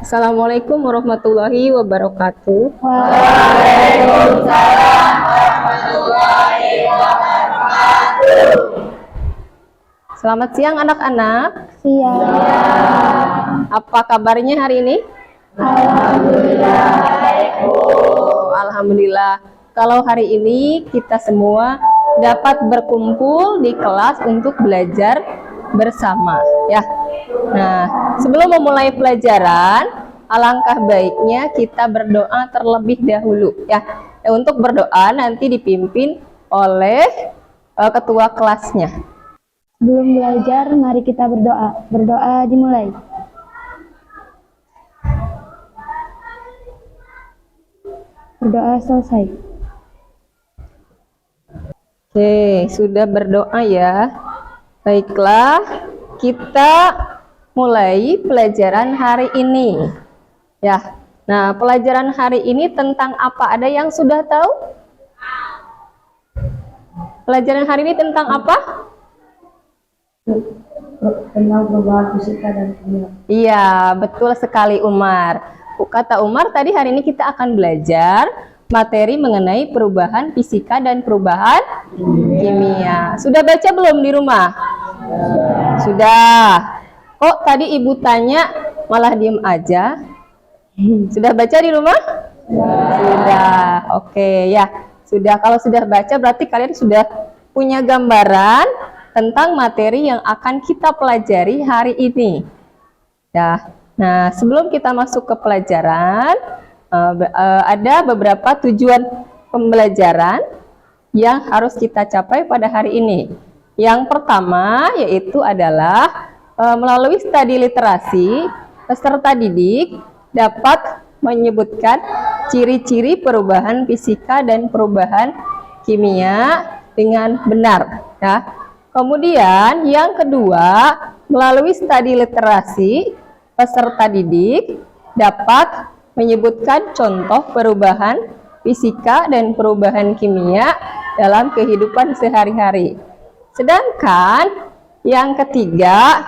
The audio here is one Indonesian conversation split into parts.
Assalamualaikum warahmatullahi wabarakatuh. Waalaikumsalam warahmatullahi wabarakatuh. Selamat siang anak-anak. Siang. Apa kabarnya hari ini? Alhamdulillah baik, Bu. Alhamdulillah. Kalau hari ini kita semua dapat berkumpul di kelas untuk belajar bersama, ya. Nah, sebelum memulai pelajaran, alangkah baiknya kita berdoa terlebih dahulu, ya. Untuk berdoa nanti dipimpin oleh ketua kelasnya. Sebelum belajar, mari kita berdoa. Berdoa dimulai. Berdoa selesai. Oke, sudah berdoa ya. Baiklah, kita mulai pelajaran hari ini. Ya. Nah, pelajaran hari ini tentang apa? Ada yang sudah tahu? Pelajaran hari ini tentang apa? Tentang perubahan fisika dan kimia. Iya, betul sekali Umar. Kata Umar tadi hari ini kita akan belajar materi mengenai perubahan fisika dan perubahan kimia. Sudah baca belum di rumah? Sudah. Kok tadi ibu tanya malah diem aja? Sudah baca di rumah? Sudah. Oke ya. Sudah. Kalau sudah baca berarti kalian sudah punya gambaran tentang materi yang akan kita pelajari hari ini. Ya. Nah, sebelum kita masuk ke pelajaran, ada beberapa tujuan pembelajaran yang harus kita capai pada hari ini. Yang pertama yaitu adalah melalui studi literasi, peserta didik dapat menyebutkan ciri-ciri perubahan fisika dan perubahan kimia dengan benar. Ya. Kemudian yang kedua, melalui studi literasi, peserta didik dapat menyebutkan contoh perubahan fisika dan perubahan kimia dalam kehidupan sehari-hari. Sedangkan yang ketiga,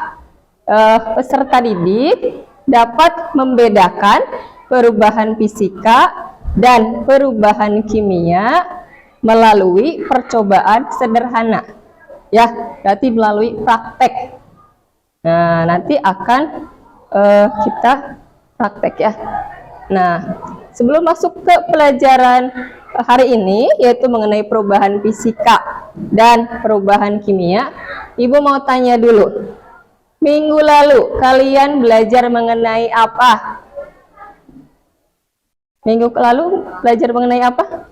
peserta didik dapat membedakan perubahan fisika dan perubahan kimia melalui percobaan sederhana. Ya, berarti melalui praktek. Nah, nanti akan kita praktek ya. Nah, sebelum masuk ke pelajaran hari ini, yaitu mengenai perubahan fisika dan perubahan kimia, Ibu mau tanya dulu. Minggu lalu kalian belajar mengenai apa? Minggu lalu belajar mengenai apa?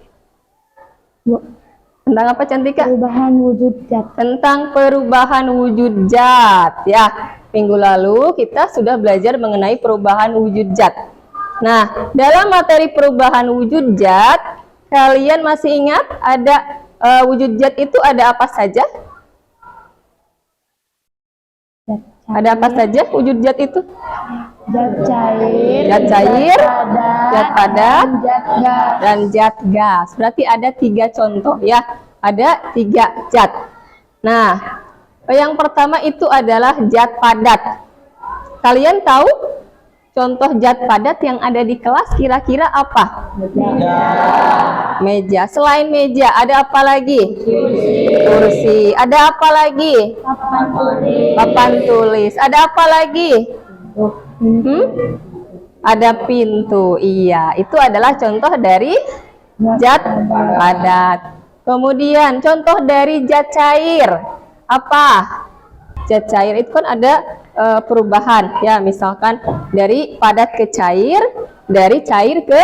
Tentang apa, Cantika? Perubahan wujud zat. Tentang perubahan wujud zat, ya. Minggu lalu kita sudah belajar mengenai perubahan wujud zat. Nah, dalam materi perubahan wujud zat, kalian masih ingat ada wujud zat itu ada apa saja? Ada apa saja wujud zat itu? Zat cair, Zat padat, zat gas. dan zat gas. Berarti ada 3 contoh ya. Ada 3 zat. Nah, yang pertama itu adalah zat padat. Kalian tahu contoh zat padat yang ada di kelas kira-kira apa? Meja. Selain meja, ada apa lagi? Kursi. Ada apa lagi? Papan tulis. Ada apa lagi? Ada pintu. Iya, itu adalah contoh dari zat padat. Kemudian contoh dari zat cair. Apa? Zat cair itu kan ada perubahan ya, misalkan dari padat ke cair, dari cair ke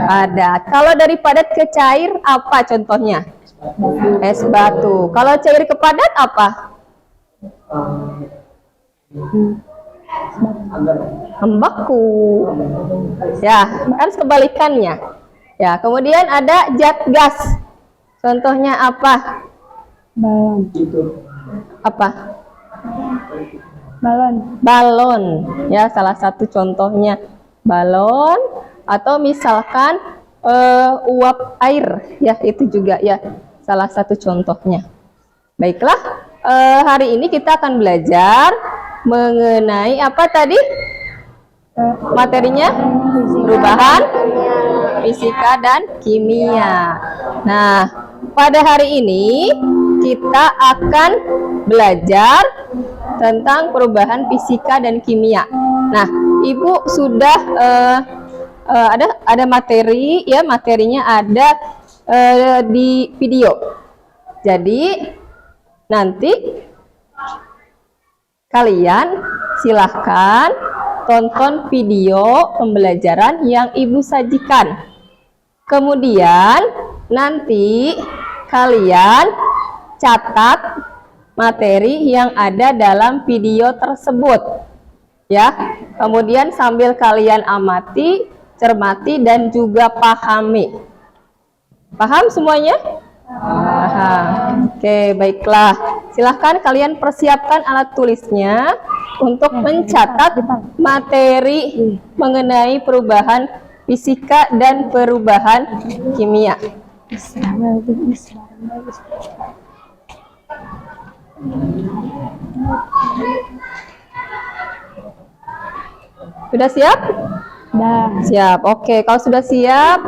padat. Kalau dari padat ke cair apa contohnya? Es batu. Kalau cair ke padat apa? Membeku. Ya, harus kebalikannya. Ya, kemudian ada zat gas. Contohnya apa? Balon. Apa? Balon. Balon. Ya, salah satu contohnya balon, atau misalkan uap air. Ya, itu juga ya salah satu contohnya. Baiklah, hari ini kita akan belajar mengenai apa tadi? Materinya perubahan fisika dan kimia. Nah, pada hari ini kita akan belajar tentang perubahan fisika dan kimia. Nah, Ibu sudah ada materi ya, materinya ada di video. Jadi nanti kalian silahkan tonton video pembelajaran yang Ibu sajikan. Kemudian nanti kalian catat materi yang ada dalam video tersebut. Ya. Kemudian sambil kalian amati, cermati dan juga pahami. Paham semuanya? Paham. Oke, baiklah. Silahkan kalian persiapkan alat tulisnya untuk mencatat materi mengenai perubahan fisika dan perubahan kimia. Sudah siap? Dah. Siap. Oke, kalau sudah siap,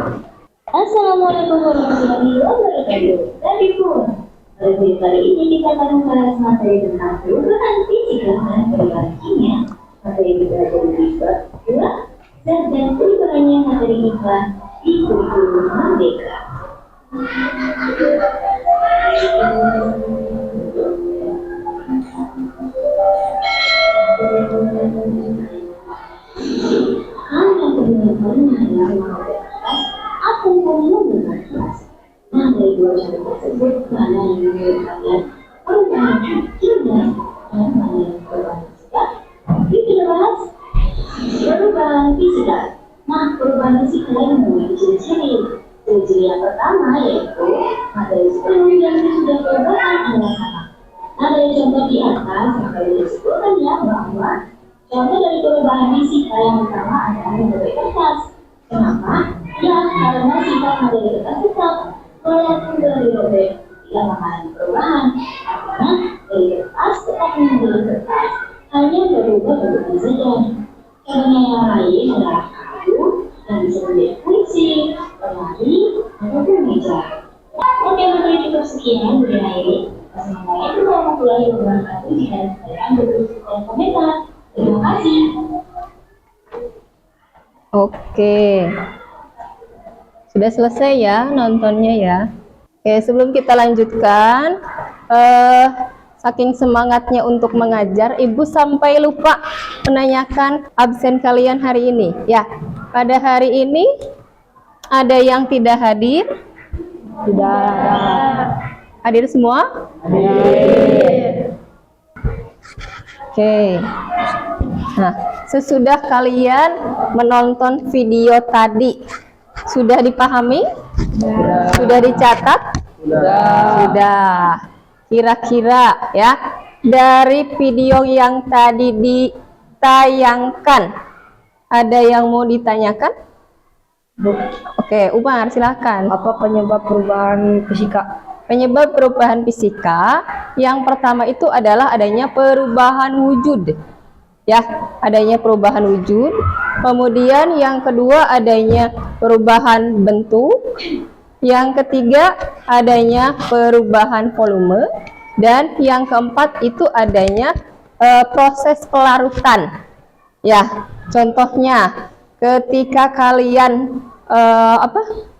Assalamualaikum warahmatullahi wabarakatuh. Tadi pun, pada video kali ini kita akan membahas materi tentang perubahan fisika dan perubahan kimia. Materi kita belajar di bab 2 dan perubahannya materi IPA di kurikulum Merdeka. Hal yang benar-benar adalah akan memberikan kelas. Nah, dari dua cara tersebut, mana yang menurut kalian perubahan kimia dan mana yang perubahan fisika? Yuk kita bahas perubahan fisika. Nah, perubahan fisika yang memiliki ciri-ciri. Ciri-ciri yang pertama yaitu materi sebelum dan sudah perubahan adalah sama. Nah, dari contoh di atas maka disebutkan ya bahwa contoh dari perubahan fisika yang pertama adalah membentuk kertas. Kenapa? Ya, karena sifat materi kertas tetap walaupun dari robek tidak mengalami perubahan. Karena dari kertas tetap menjadi kertas, hanya berubah bentuknya saja. Contohnya yang lain adalah kayu yang bisa menjadi kursi, lemari, ataupun meja. Oke, materi cukup sekian mengenai Assalamualaikum warahmatullahi wabarakatuh. Jika ada pertanyaan, berikut kolom komentar. Terima kasih. oke. Sudah selesai ya nontonnya ya. Oke, sebelum kita lanjutkan, saking semangatnya untuk mengajar, Ibu sampai lupa menanyakan absen kalian hari ini. Ya, pada hari ini ada yang tidak hadir? Tidak. Hadir semua? Hadir. Oke. Nah, sesudah kalian menonton video tadi, sudah dipahami? Sudah dicatat? Sudah. Kira-kira ya, dari video yang tadi ditayangkan, ada yang mau ditanyakan? Oke, Umar silakan. Apa penyebab perubahan fisika? Penyebab perubahan fisika yang pertama itu adalah adanya perubahan wujud. Ya, adanya perubahan wujud. Kemudian yang kedua adanya perubahan bentuk. Yang ketiga adanya perubahan volume. Dan yang keempat itu adanya proses pelarutan. Ya, contohnya ketika kalian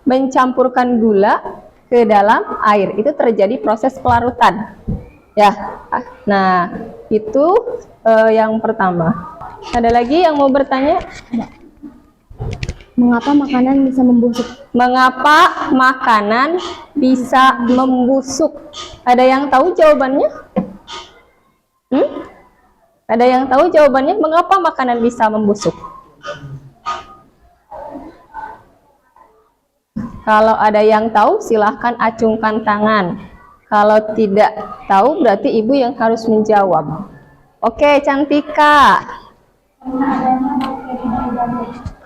mencampurkan gula ke dalam air, itu terjadi proses pelarutan. Ya, nah itu yang pertama. Ada lagi yang mau bertanya? Mengapa makanan bisa membusuk? Mengapa makanan bisa membusuk? Ada yang tahu jawabannya? Ada yang tahu jawabannya? Mengapa makanan bisa membusuk? Kalau ada yang tahu, silahkan acungkan tangan. Kalau tidak tahu, berarti ibu yang harus menjawab. Oke, Cantika.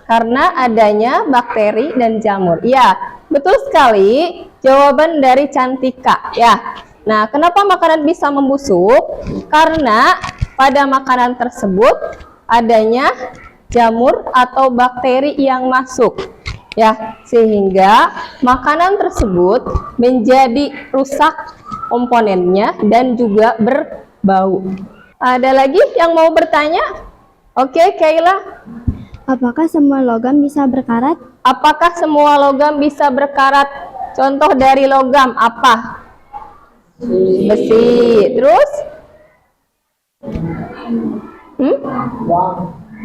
Karena adanya bakteri dan jamur. Ya, betul sekali. Jawaban dari Cantika. Ya. Nah, kenapa makanan bisa membusuk? Karena pada makanan tersebut adanya jamur atau bakteri yang masuk, ya, sehingga makanan tersebut menjadi rusak komponennya dan juga berbau. Ada lagi yang mau bertanya? Oke, Kayla. Apakah semua logam bisa berkarat? Apakah semua logam bisa berkarat? Contoh dari logam apa? Besi. Terus?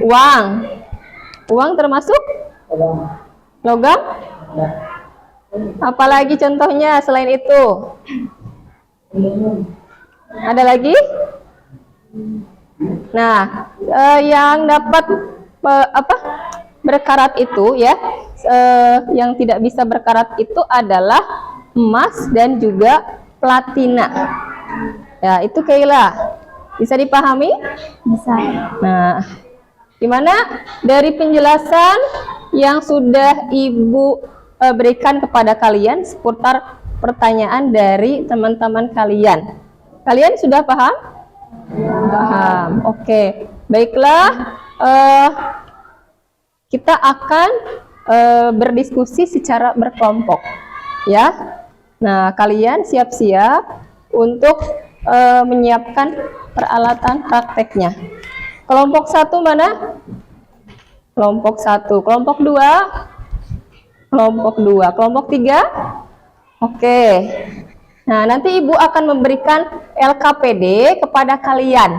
Uang. Uang termasuk logam? Apalagi contohnya selain itu? Ada lagi? Nah, yang dapat berkarat itu ya, yang tidak bisa berkarat itu adalah emas dan juga platina. Ya, itu Kayla. Bisa dipahami? Bisa. Nah, gimana dari penjelasan yang sudah Ibu berikan kepada kalian seputar pertanyaan dari teman-teman kalian? Kalian sudah paham? Paham. Oke. Baiklah, kita akan berdiskusi secara berkelompok, ya. Nah, kalian siap-siap untuk menyiapkan peralatan prakteknya. Kelompok 1 mana? Kelompok 1. Kelompok 2? Kelompok 2. Kelompok 3? Oke. Nah, nanti Ibu akan memberikan LKPD kepada kalian.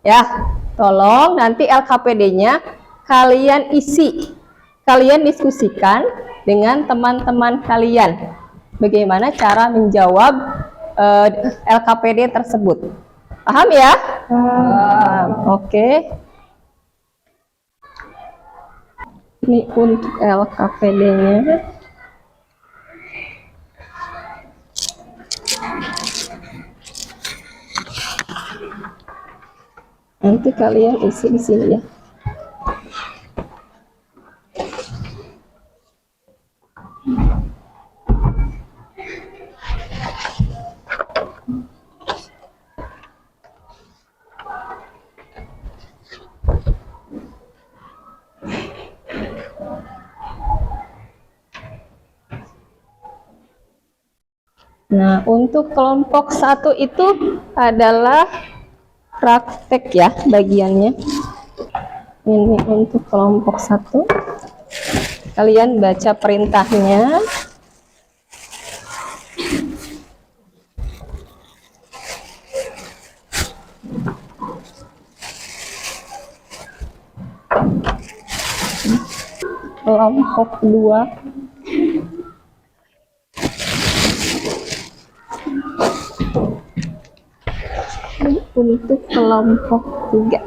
Ya, tolong nanti LKPD-nya kalian isi. Kalian diskusikan dengan teman-teman kalian. Bagaimana cara menjawab LKPD tersebut. Paham ya? Paham. Oke. Ini untuk LKPD-nya. Nanti kalian isi di sini ya. Nah, untuk kelompok 1 itu adalah praktek ya bagiannya. Ini untuk kelompok 1. Kalian baca perintahnya. Kelompok 2. Untuk kelompok 3.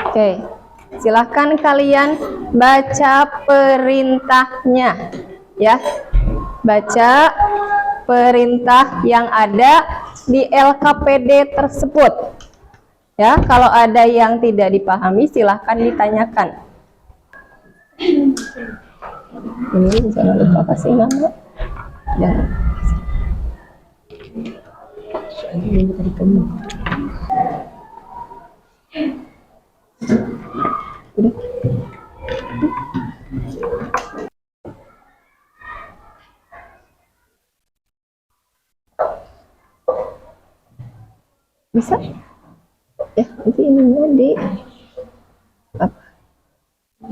Oke, silahkan kalian baca perintahnya ya. Baca perintah yang ada di LKPD tersebut ya. Kalau ada yang tidak dipahami silahkan ditanyakan. Ini jangan lupa kasih nama. Jangan. Ini tadi kamu. Udah. Bisa? Ya, nanti ininya di apa?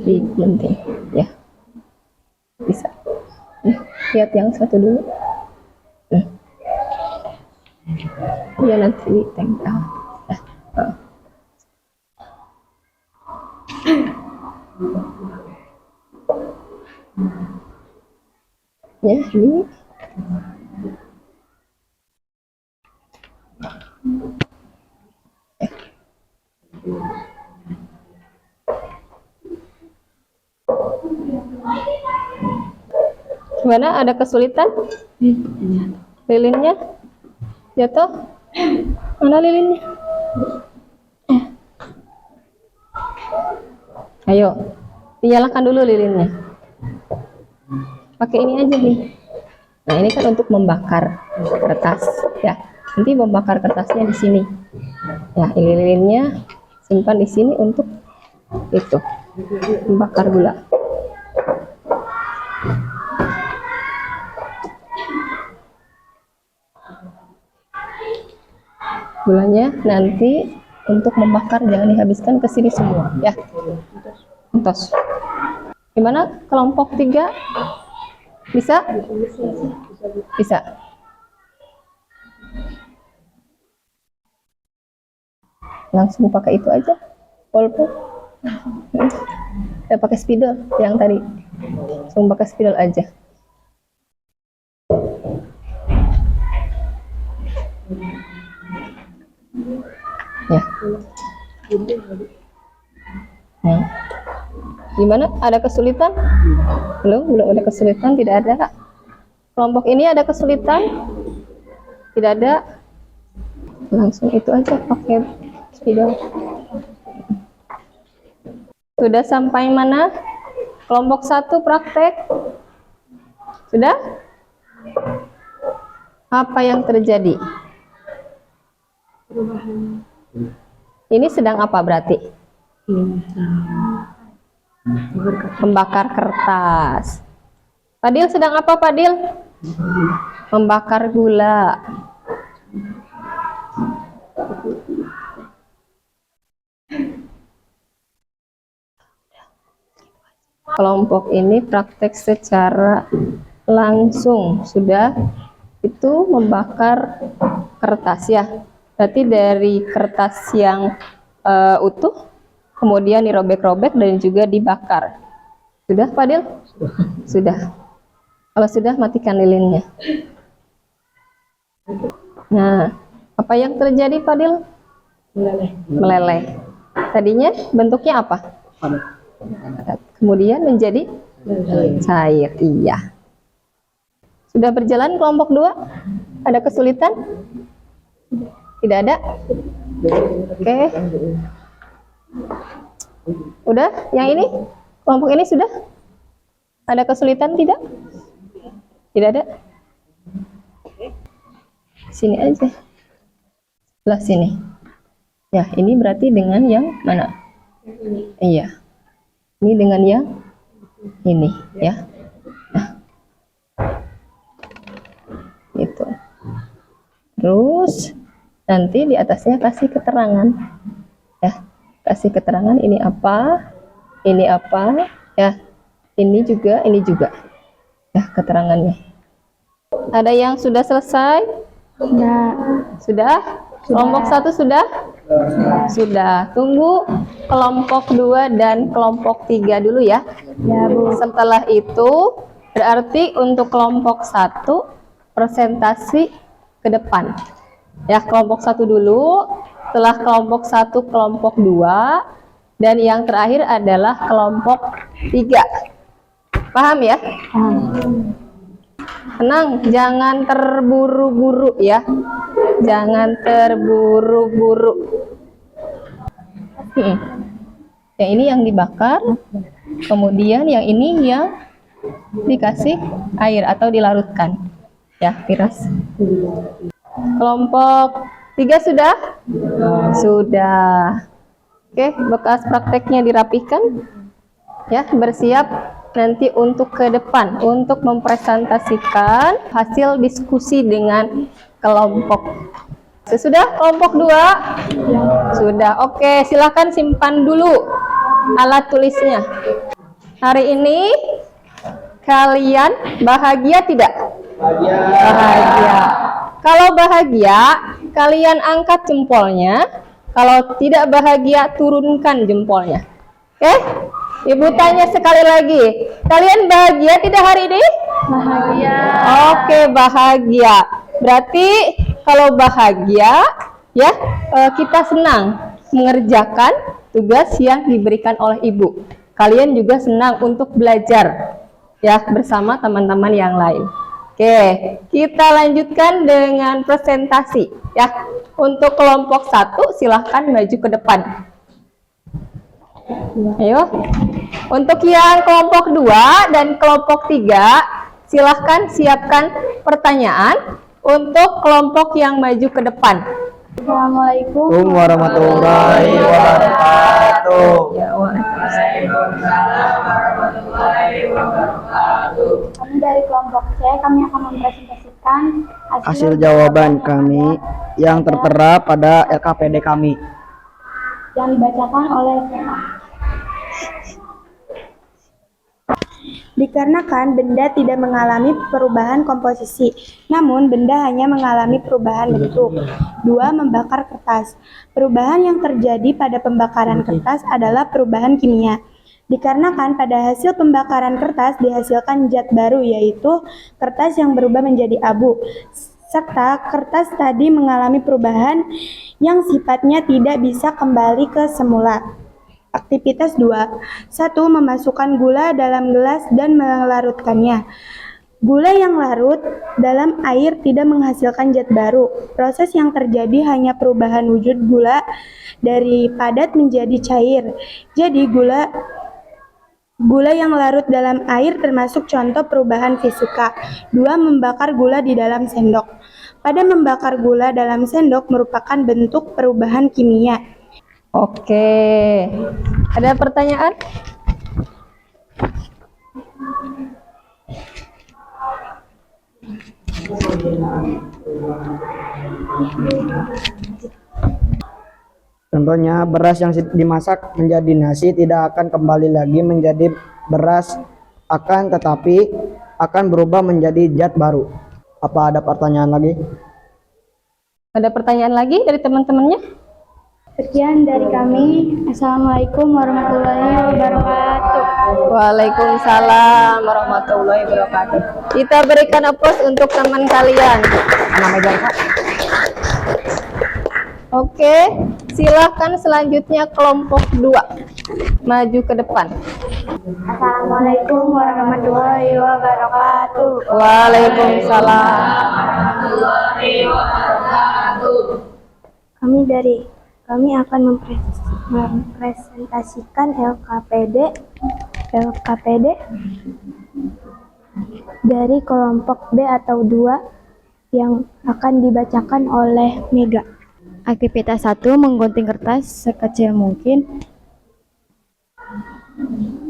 Di penting ya. Bisa. Lihat yang satu dulu. Ya nanti ditempel. Ya, ini. Gimana? Ada kesulitan? Lilinnya? Jatuh? Mana lilinnya? Ayo, dinyalakan dulu lilinnya. Pakai ini aja nih. Nah, ini kan untuk membakar kertas ya. Nanti membakar kertasnya di sini. Ya, lilinnya simpan di sini untuk itu membakar gula. Gulanya nanti untuk membakar jangan dihabiskan ke sini semua ya. Entos. Gimana kelompok 3? Bisa? Bisa. Langsung pakai itu aja. Walaupun pakai spidol yang tadi. Langsung pakai spidol aja. Ya. Nah. Gimana? Ada kesulitan? Belum ada kesulitan, tidak ada. Kelompok ini ada kesulitan? Tidak ada. Langsung itu aja pakai spidol. Sudah sampai mana? Kelompok 1 praktek. Sudah? Apa yang terjadi? Ini sedang apa berarti? Membakar kertas. Fadil sedang apa, Fadil? Membakar gula. Kelompok ini praktek secara langsung. Sudah itu membakar kertas ya. Berarti dari kertas yang utuh kemudian dirobek-robek dan juga dibakar. Sudah, Fadil? Sudah. Kalau sudah, matikan lilinnya. Nah, apa yang terjadi, Fadil? Meleleh. Tadinya bentuknya apa? Kemudian menjadi cair. Iya. Sudah berjalan kelompok 2? Ada kesulitan? Tidak ada? Oke. Udah? Yang ini? Kelompok ini sudah? Ada kesulitan tidak? Tidak ada? Sini aja. Sebelah sini. Ya, ini berarti dengan yang mana? Iya. Ini dengan yang ini, ya. Nah. Gitu. Terus nanti di atasnya kasih keterangan. Ya. Kasih keterangan ini apa, ya, ini juga, ya keterangannya. Ada yang sudah selesai? Sudah? Kelompok 1 sudah? Sudah. Tunggu kelompok 2 dan kelompok 3 dulu ya. Ya, Bu. Setelah itu berarti untuk kelompok 1 presentasi ke depan. Ya, kelompok 1 dulu. Setelah kelompok 1, kelompok 2, dan yang terakhir adalah kelompok 3. Paham ya? Tenang, jangan terburu-buru ya. Jangan terburu-buru. Yang ini yang dibakar, kemudian yang ini yang dikasih air atau dilarutkan. Ya, Firas. Kelompok 3 sudah? Sudah. Oke, bekas prakteknya dirapihkan. Ya, bersiap nanti untuk ke depan untuk mempresentasikan hasil diskusi dengan kelompok. Sudah kelompok 2? Sudah. Oke, silakan simpan dulu alat tulisnya. Hari ini kalian bahagia tidak? Bahagia. Kalau bahagia, kalian angkat jempolnya. Kalau tidak bahagia, turunkan jempolnya. Oke? Ibu tanya sekali lagi. Kalian bahagia tidak hari ini? Bahagia. Oke, bahagia. Berarti kalau bahagia, ya kita senang mengerjakan tugas yang diberikan oleh ibu. Kalian juga senang untuk belajar, ya, bersama teman-teman yang lain. Oke, kita lanjutkan dengan presentasi ya. Untuk kelompok 1 silahkan maju ke depan. Ayo. Untuk yang kelompok 2 dan kelompok 3 Silahkan siapkan pertanyaan untuk kelompok yang maju ke depan. Assalamualaikum warahmatullahi wabarakatuh. Kami dari kelompok C, kami akan mempresentasikan Hasil jawaban kami yang tertera pada LKPD kami. yang dibacakan oleh Dikarenakan benda tidak mengalami perubahan komposisi, namun benda hanya mengalami perubahan bentuk. 2. Membakar kertas. Perubahan yang terjadi pada pembakaran kertas adalah perubahan kimia. Dikarenakan pada hasil pembakaran kertas dihasilkan zat baru, yaitu kertas yang berubah menjadi abu, serta kertas tadi mengalami perubahan yang sifatnya tidak bisa kembali ke semula. Aktivitas 2. 1. Memasukkan gula dalam gelas dan melarutkannya. Gula yang larut dalam air tidak menghasilkan zat baru. Proses yang terjadi hanya perubahan wujud gula dari padat menjadi cair. Jadi gula yang larut dalam air termasuk contoh perubahan fisika. 2. Membakar gula di dalam sendok. Pada membakar gula dalam sendok merupakan bentuk perubahan kimia. Oke, ada pertanyaan? Contohnya, beras yang dimasak menjadi nasi tidak akan kembali lagi menjadi beras, akan tetapi akan berubah menjadi zat baru. Apa ada pertanyaan lagi? Ada pertanyaan lagi dari teman-temannya? Sekian dari kami. Assalamualaikum warahmatullahi wabarakatuh. Waalaikumsalam warahmatullahi wabarakatuh. Kita berikan applause untuk teman kalian. Oke, silahkan selanjutnya kelompok 2 maju ke depan. Assalamualaikum warahmatullahi wabarakatuh. Waalaikumsalam. Kami akan mempresentasikan LKPD dari kelompok B atau 2 yang akan dibacakan oleh Mega. Aktivitas 1, menggunting kertas sekecil mungkin.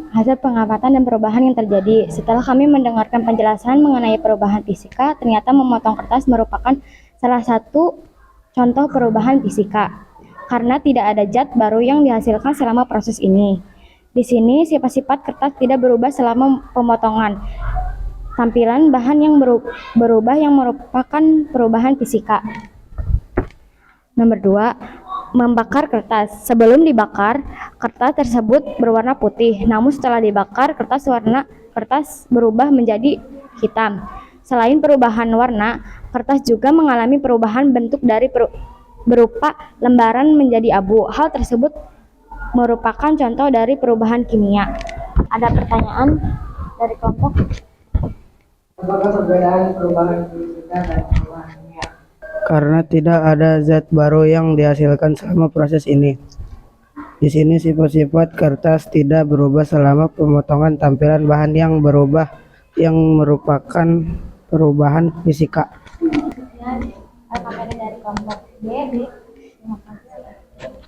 Hasil pengamatan dan perubahan yang terjadi. Setelah kami mendengarkan penjelasan mengenai perubahan fisika, ternyata memotong kertas merupakan salah satu contoh perubahan fisika. Karena tidak ada zat baru yang dihasilkan selama proses ini. Di sini sifat-sifat kertas tidak berubah selama pemotongan. Tampilan bahan yang berubah yang merupakan perubahan fisika. Nomor 2, membakar kertas. Sebelum dibakar, kertas tersebut berwarna putih. Namun setelah dibakar, kertas berubah menjadi hitam. Selain perubahan warna, kertas juga mengalami perubahan bentuk dari berupa lembaran menjadi abu. Hal tersebut merupakan contoh dari perubahan kimia. Ada pertanyaan dari kelompok? Apakah perbedaan perubahan fisika dan perubahan kimia? Karena tidak ada zat baru yang dihasilkan selama proses ini. Di sini sifat-sifat kertas tidak berubah selama pemotongan. Tampilan bahan yang berubah yang merupakan perubahan fisika. Dari kelompok B. Terima kasih.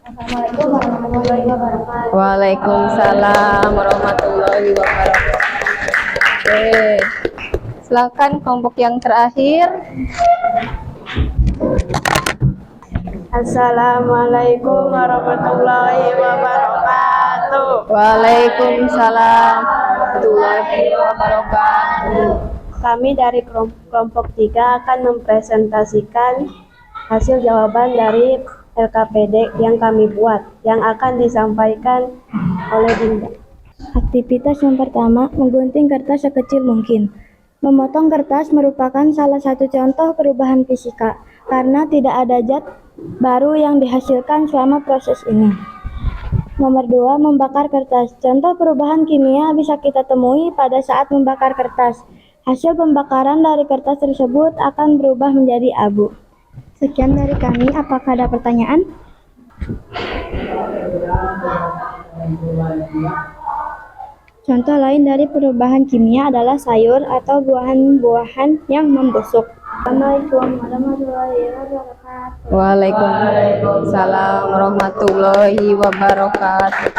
Assalamualaikum warahmatullahi wabarakatuh. Waalaikumsalam warahmatullahi wabarakatuh. Oke, silakan kelompok yang terakhir. Assalamualaikum warahmatullahi wabarakatuh. Waalaikumsalam warahmatullahi wabarakatuh. Kami dari kelompok 3 akan mempresentasikan hasil jawaban dari LKPD yang kami buat, yang akan disampaikan oleh Dinda. Aktivitas yang pertama, menggunting kertas sekecil mungkin. Memotong kertas merupakan salah satu contoh perubahan fisika, karena tidak ada zat baru yang dihasilkan selama proses ini. Nomor 2, membakar kertas. Contoh perubahan kimia bisa kita temui pada saat membakar kertas. Hasil pembakaran dari kertas tersebut akan berubah menjadi abu. Sekian dari kami. Apakah ada pertanyaan? Contoh lain dari perubahan kimia adalah sayur atau buah-buahan yang membusuk. Assalamualaikum warahmatullahi wabarakatuh. Waalaikumsalam warahmatullahi wabarakatuh.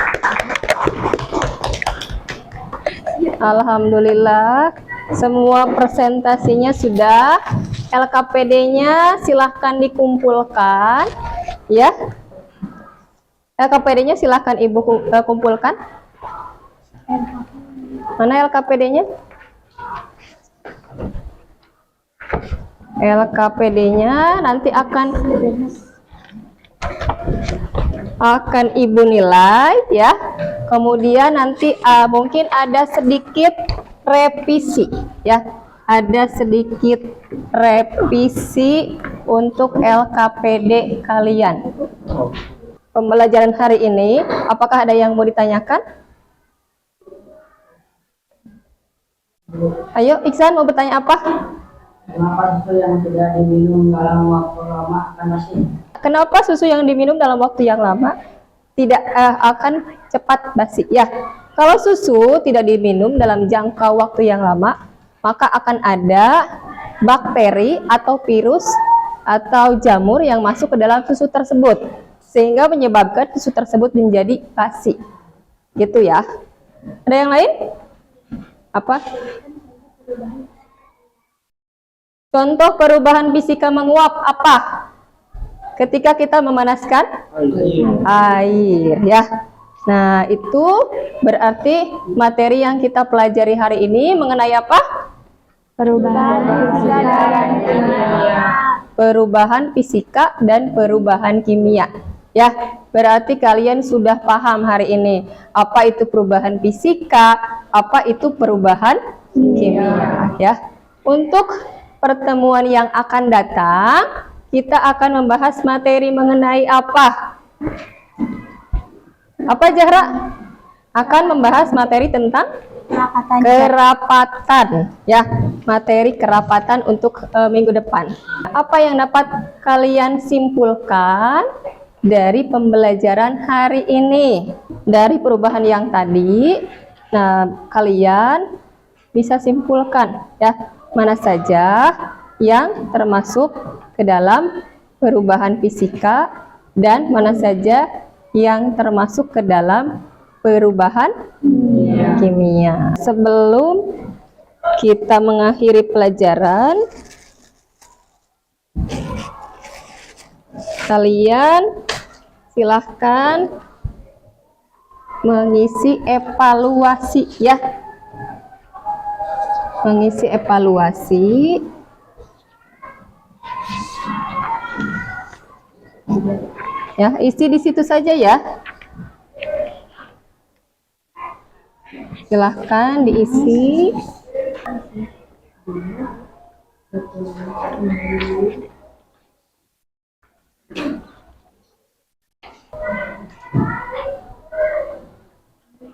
Alhamdulillah, semua presentasinya sudah. LKPD-nya silahkan dikumpulkan, ya. LKPD-nya silahkan Ibu kumpulkan. Mana LKPD-nya? LKPD-nya nanti akan Ibu nilai, ya. Kemudian nanti mungkin ada sedikit revisi, ya. Ada sedikit revisi untuk LKPD kalian. Pembelajaran hari ini, apakah ada yang mau ditanyakan? Ayo, Iksan mau bertanya apa? Kenapa susu yang tidak diminum dalam waktu lama akan basi? Kenapa susu yang diminum dalam waktu yang lama tidak akan cepat basi? Ya, kalau susu tidak diminum dalam jangka waktu yang lama, maka akan ada bakteri atau virus atau jamur yang masuk ke dalam susu tersebut, sehingga menyebabkan susu tersebut menjadi basi. Gitu ya. Ada yang lain? Apa? Contoh perubahan fisika menguap apa? Ketika kita memanaskan air, ya. Nah, itu berarti materi yang kita pelajari hari ini mengenai apa? Perubahan fisika dan perubahan kimia. Ya, berarti kalian sudah paham hari ini apa itu perubahan fisika, apa itu perubahan kimia, ya. Untuk pertemuan yang akan datang, kita akan membahas materi mengenai apa? Apa, Zahra? Akan membahas materi tentang kerapatan, ya. Materi kerapatan untuk minggu depan. Apa yang dapat kalian simpulkan dari pembelajaran hari ini? Dari perubahan yang tadi, nah, kalian bisa simpulkan, ya, mana saja yang termasuk ke dalam perubahan fisika dan mana saja yang termasuk ke dalam perubahan kimia. Sebelum kita mengakhiri pelajaran, kalian silahkan mengisi evaluasi, ya. Mengisi evaluasi. Ya, isi di situ saja ya. Silahkan diisi.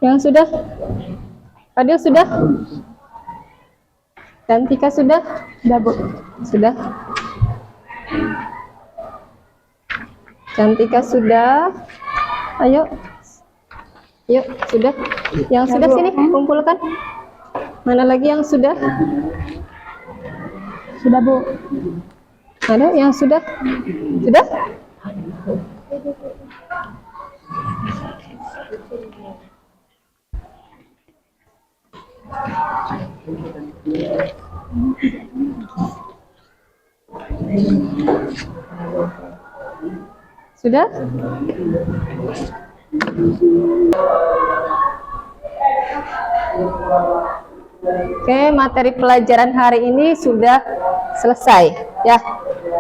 Yang sudah? Fadil sudah? Dan Tika sudah? Sudah, Bu. Sudah? Cantika sudah. Ayo. Yuk, sudah. Yang sudah sini kumpulkan. Mana lagi yang sudah? Sudah, Bu. Ada yang sudah? Sudah? Sudah? Oke, materi pelajaran hari ini sudah selesai, ya.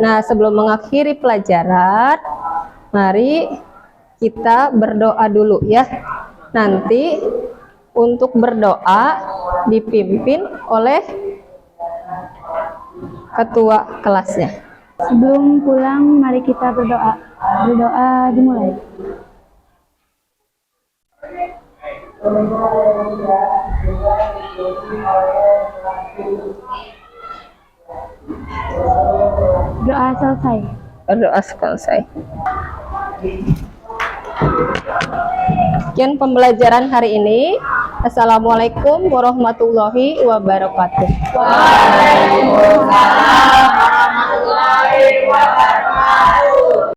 Nah, sebelum mengakhiri pelajaran, mari kita berdoa dulu, ya. Nanti untuk berdoa dipimpin oleh ketua kelasnya. Sebelum pulang, mari kita berdoa. Berdoa dimulai. Doa selesai. Berdoa selesai. Sekian pembelajaran hari ini. Assalamualaikum warahmatullahi wabarakatuh. Waalaikumsalam warahmatullahi wabarakatuh.